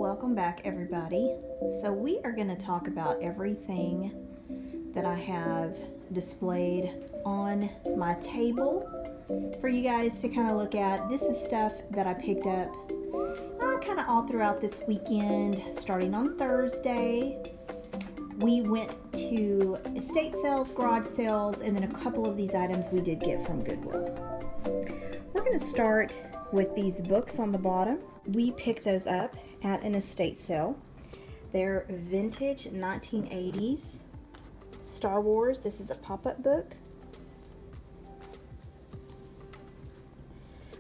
Welcome back, everybody. So we are going to talk about everything that I have displayed on my table for you guys to kind of look at. This is stuff that I picked up kind of all throughout this weekend, starting on Thursday. We went to estate sales, garage sales, and then a couple of these items we did get from Goodwill. We're going to start with these books on the bottom. We picked those up at an estate sale. They're vintage 1980s Star Wars. This is a pop-up book.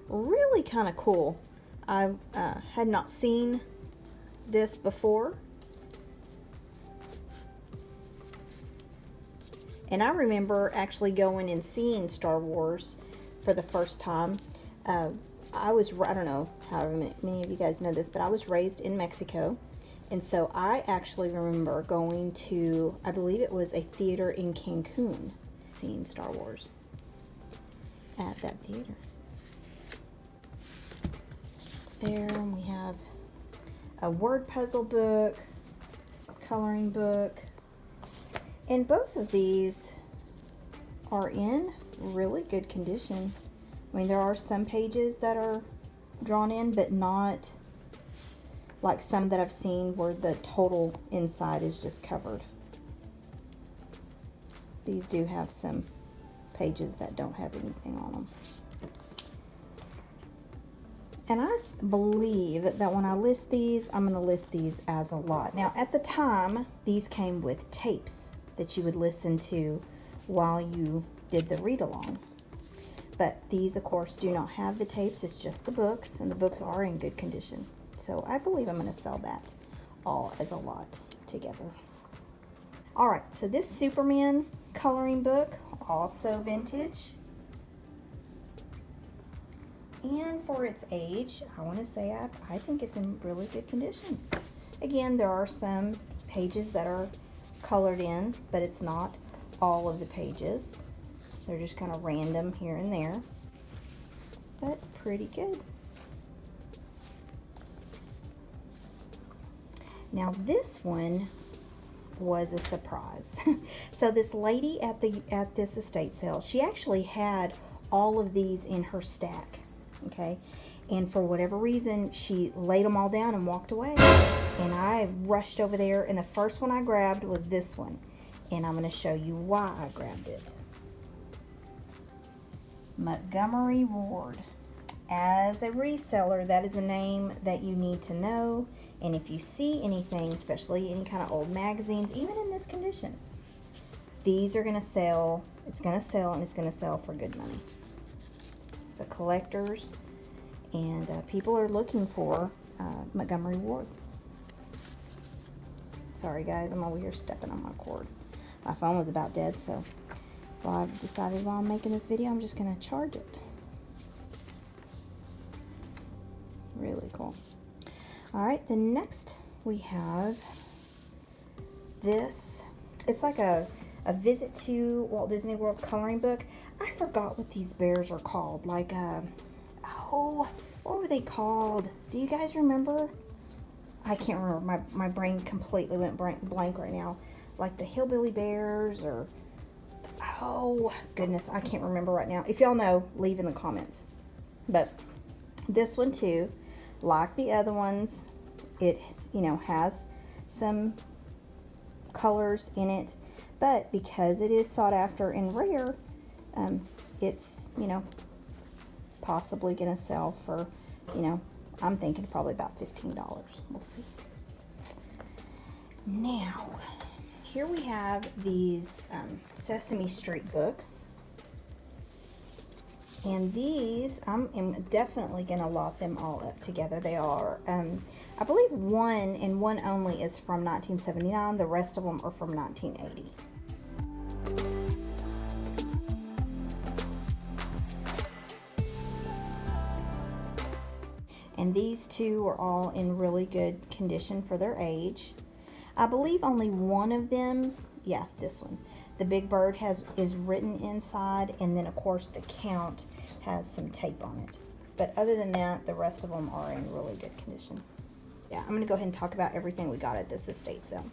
Really kind of cool. I had not seen this before. And I remember actually going and seeing Star Wars for the first time. I don't know how many of you guys know this, but I was raised in Mexico. And so I actually remember going to, I believe it was a theater in Cancun, seeing Star Wars at that theater. There we have a word puzzle book, coloring book, and both of these are in really good condition. I mean, there are some pages that are drawn in, but not like some that I've seen where the total inside is just covered. These do have some pages that don't have anything on them. And I believe that when I list these, I'm going to list these as a lot. Now, at the time, these came with tapes that you would listen to while you did the read-along. But these, of course, do not have the tapes. It's just the books, and the books are in good condition. So I believe I'm going to sell that all as a lot together. All right, so this Superman coloring book, also vintage. And for its age, I want to say I think it's in really good condition. Again, there are some pages that are colored in, but it's not all of the pages. They're just kind of random here and there, but pretty good. Now this one was a surprise. So this lady at this estate sale, she actually had all of these in her stack, okay? And for whatever reason, she laid them all down and walked away. And I rushed over there, and the first one I grabbed was this one. And I'm going to show you why I grabbed it. Montgomery Ward. As a reseller, that is a name that you need to know. And if you see anything, especially any kind of old magazines, even in this condition, these are going to sell. It's going to sell, and it's going to sell for good money. It's a collector's, and people are looking for Montgomery Ward. Sorry guys, I'm over here stepping on my cord. My phone was about dead, so I've decided while I'm making this video, I'm just going to charge it. Really cool. All right, then next we have this. It's like a visit to Walt Disney World coloring book. I forgot what these bears are called. Like, oh, what were they called? Do you guys remember? I can't remember. My brain completely went blank right now. Like the Hillbilly Bears, or oh goodness, I can't remember right now. If y'all know, leave in the comments. But this one too, like the other ones, it has some colors in it, but because it is sought after and rare, it's possibly gonna sell for I'm thinking probably about $15. We'll see. Now here we have these Sesame Street books. And these, I'm definitely going to lot them all up together. They are, I believe one and one only is from 1979. The rest of them are from 1980. And these two are all in really good condition for their age. I believe only one of them, yeah, this one. The Big Bird is written inside, and then of course the count has some tape on it. But other than that, the rest of them are in really good condition. yeah, I'm gonna go ahead and talk about everything we got at this estate sale.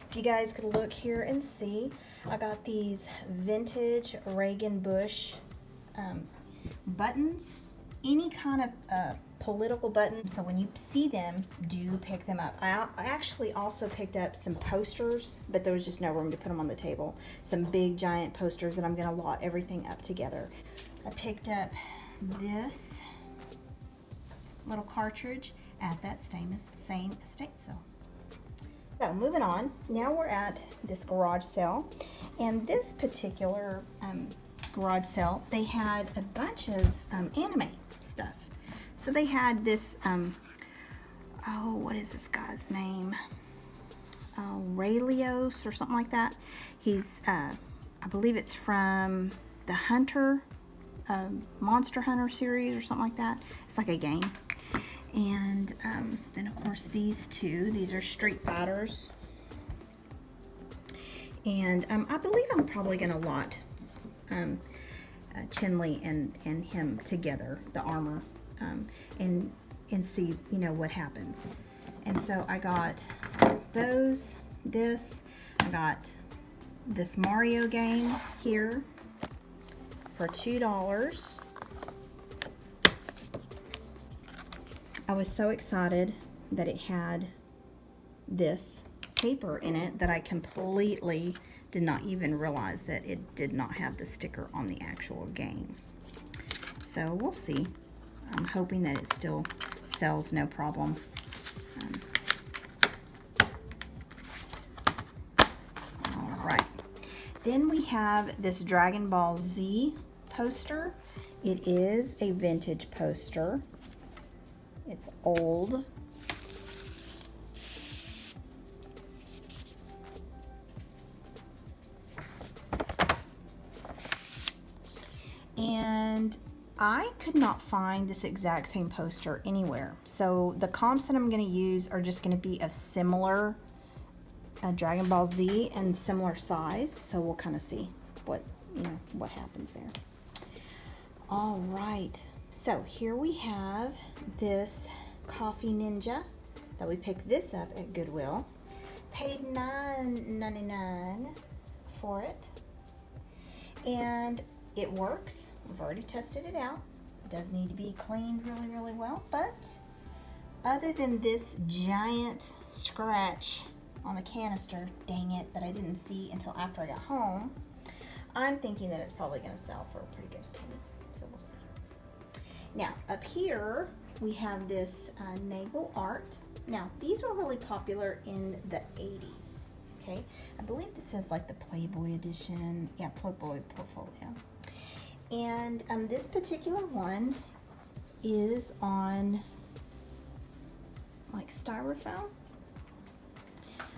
If you guys could look here and see, I got these vintage Reagan Bush buttons, any kind of political buttons. So when you see them, do pick them up. I actually also picked up some posters, but there was just no room to put them on the table. Some big giant posters that I'm gonna lot everything up together. I picked up this little cartridge at that same estate sale. So moving on, now we're at this garage sale, and this particular garage sale, they had a bunch of anime stuff. So they had this, oh, what is this guy's name? Raylios or something like that. He's, I believe it's from the Hunter, Monster Hunter series or something like that. It's like a game. And then of course these two, these are Street Fighters. And I believe I'm probably gonna lot Chinley and him together, the armor, and see, you know, what happens. And so I got those, I got this Mario game here for $2. I was so excited that it had this paper in it that I completely did not even realize that it did not have the sticker on the actual game. So we'll see. I'm hoping that it still sells no problem. All right. Then we have this Dragon Ball Z poster. It is a vintage poster. It's old. And I could not find this exact same poster anywhere. So the comps that I'm going to use are just going to be of similar Dragon Ball Z and similar size. So we'll kind of see what, you know, what happens there. All right. So here we have this Coffee Ninja that we picked this up at Goodwill. Paid $9.99 for it. And it works. We've already tested it out. It does need to be cleaned really, really well. But other than this giant scratch on the canister, dang it, that I didn't see until after I got home, I'm thinking that it's probably going to sell for a pretty good penny. So we'll see. Now, up here, we have this naval art. Now, these were really popular in the 80s, okay? I believe this is like the Playboy edition. Yeah, Playboy portfolio. And this particular one is on like styrofoam,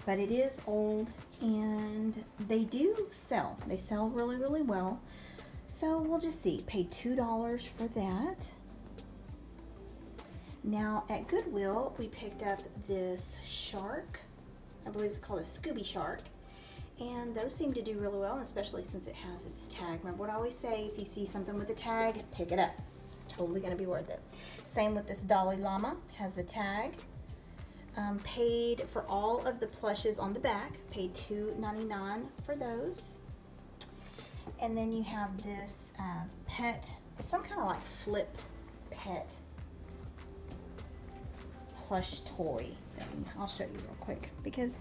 but it is old, and they do sell. They sell really, really well. So we'll just see. Paid $2 for that. Now at Goodwill, we picked up this shark. I believe it's called a Scooby shark. And those seem to do really well, and especially since it has its tag. Remember what I always say, if you see something with a tag, pick it up. It's totally gonna be worth it. Same with this Dalai Lama, has the tag. Paid for all of the plushes on the back, paid $2.99 for those. And then you have this pet, it's some kind of like flip pet plush toy thing. I'll show you real quick because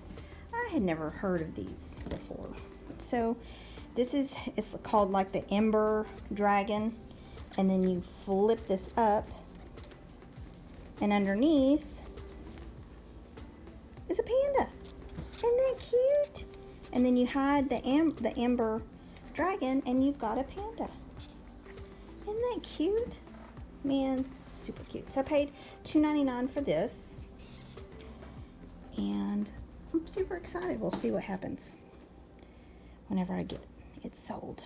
I had never heard of these before. So this is, it's called like the Ember Dragon, and then you flip this up, and underneath is a panda. Isn't that cute? And then you hide the Ember Dragon, and you've got a panda. Isn't that cute? Man, super cute. So I paid $2.99 for this, and I'm super excited. We'll see what happens whenever I get it sold.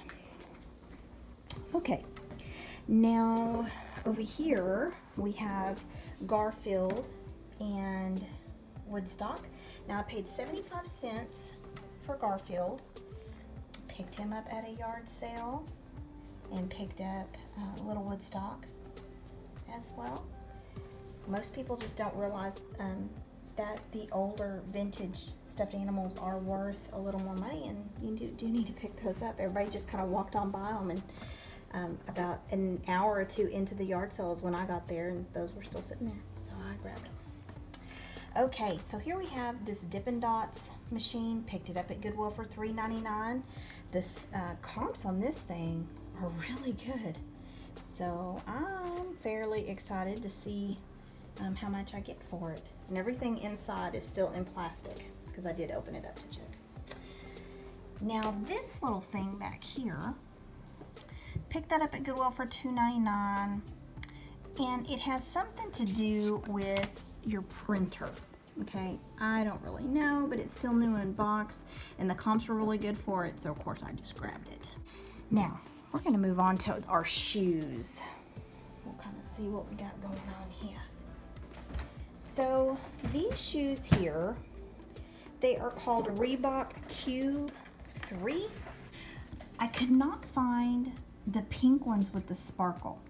Okay, now over here we have Garfield and Woodstock. Now I paid 75 cents for Garfield. Picked him up at a yard sale and picked up a little Woodstock as well. Most people just don't realize that the older vintage stuffed animals are worth a little more money, and you do need to pick those up. Everybody just kind of walked on by them, and about an hour or two into the yard sales when I got there, and those were still sitting there, so I grabbed them. Okay, so here we have this Dippin' Dots machine. Picked it up at Goodwill for $3.99. This comps on this thing are really good, so I'm fairly excited to see how much I get for it. And everything inside is still in plastic because I did open it up to check. Now this little thing back here, picked that up at Goodwill for $2.99, and it has something to do with your printer. Okay, I don't really know, but it's still new in box, and the comps were really good for it, so of course I just grabbed it. Now we're going to move on to our shoes. We'll kind of see what we got going on here. So these shoes here, they are called Reebok Q3. I could not find the pink ones with the sparkle.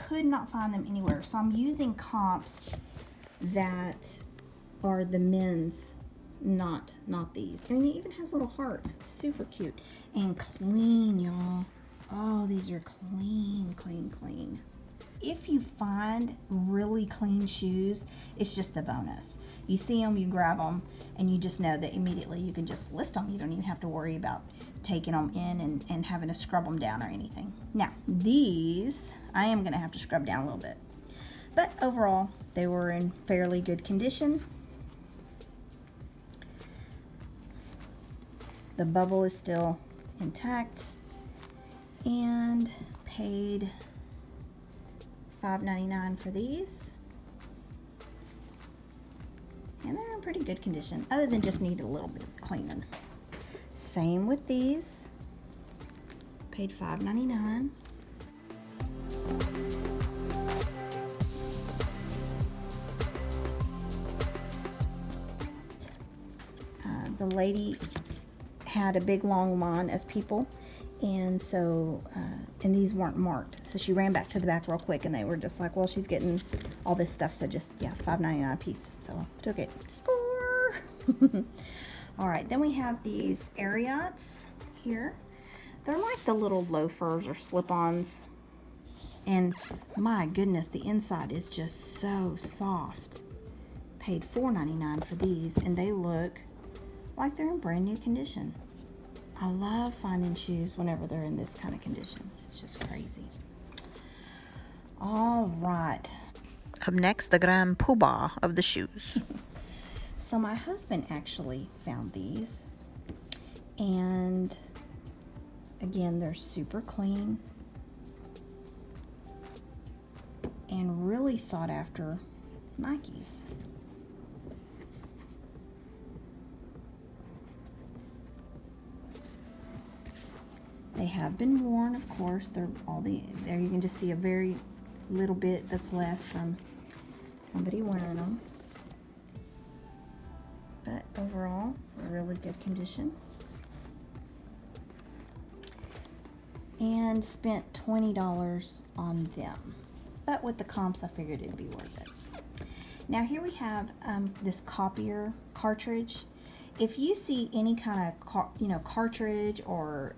Could not find them anywhere. So I'm using comps that are the men's, not these. I mean, it even has little hearts. It's super cute and clean, y'all. Oh, these are clean, clean, clean. If you find really clean shoes, it's just a bonus. You see them, you grab them, and you just know that immediately you can just list them. You don't even have to worry about taking them in and having to scrub them down or anything. Now, these, I am gonna have to scrub down a little bit. But overall, they were in fairly good condition. The bubble is still intact, and paid $5.99 for these, and they're in pretty good condition, other than just need a little bit of cleaning. Same with these, paid $5.99. The lady had a big long line of people, and so and these weren't marked, so she ran back to the back real quick, and they were just like, well, she's getting all this stuff, so just, yeah, $5.99 a piece, so took it. Score. All right, then we have these ariats here. They're like the little loafers or slip-ons, and my goodness, the inside is just so soft. Paid $4.99 for these, and they look like they're in brand new condition. I love finding shoes whenever they're in this kind of condition. It's just crazy. All right. Up next, the grand poobah of the shoes. So my husband actually found these, and again, they're super clean and really sought after Nikes. They have been worn, of course. They're all there. You can just see a very little bit that's left from somebody wearing them. But overall, really good condition. And spent $20 on them. But with the comps, I figured it'd be worth it. Now here we have this copier cartridge. If you see any kind of cartridge, or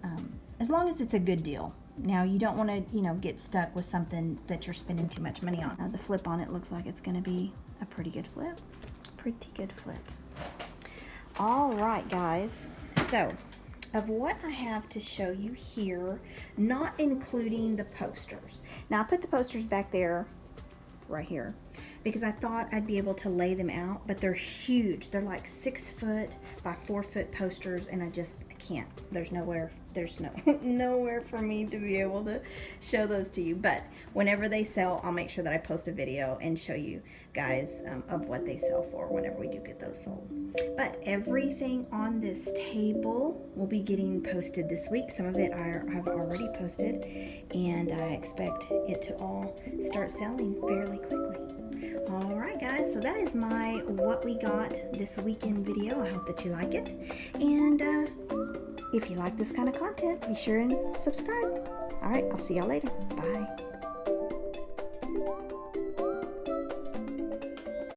as long as it's a good deal. Now you don't want to get stuck with something that you're spending too much money on. Now the flip on it looks like it's going to be a pretty good flip. Pretty good flip. All right, guys. So of what I have to show you here, not including the posters. Now I put the posters back there, right here, because I thought I'd be able to lay them out, but they're huge. They're like 6 foot by 4 foot posters, and I can't. There's nowhere for me to be able to show those to you. But whenever they sell, I'll make sure that I post a video and show you guys of what they sell for whenever we do get those sold. But everything on this table will be getting posted this week. Some of it I have already posted, and I expect it to all start selling fairly quickly. Alright guys, so that is my what we got this weekend video. I hope that you like it, and if you like this kind of content, be sure and subscribe. Alright, I'll see y'all later. Bye.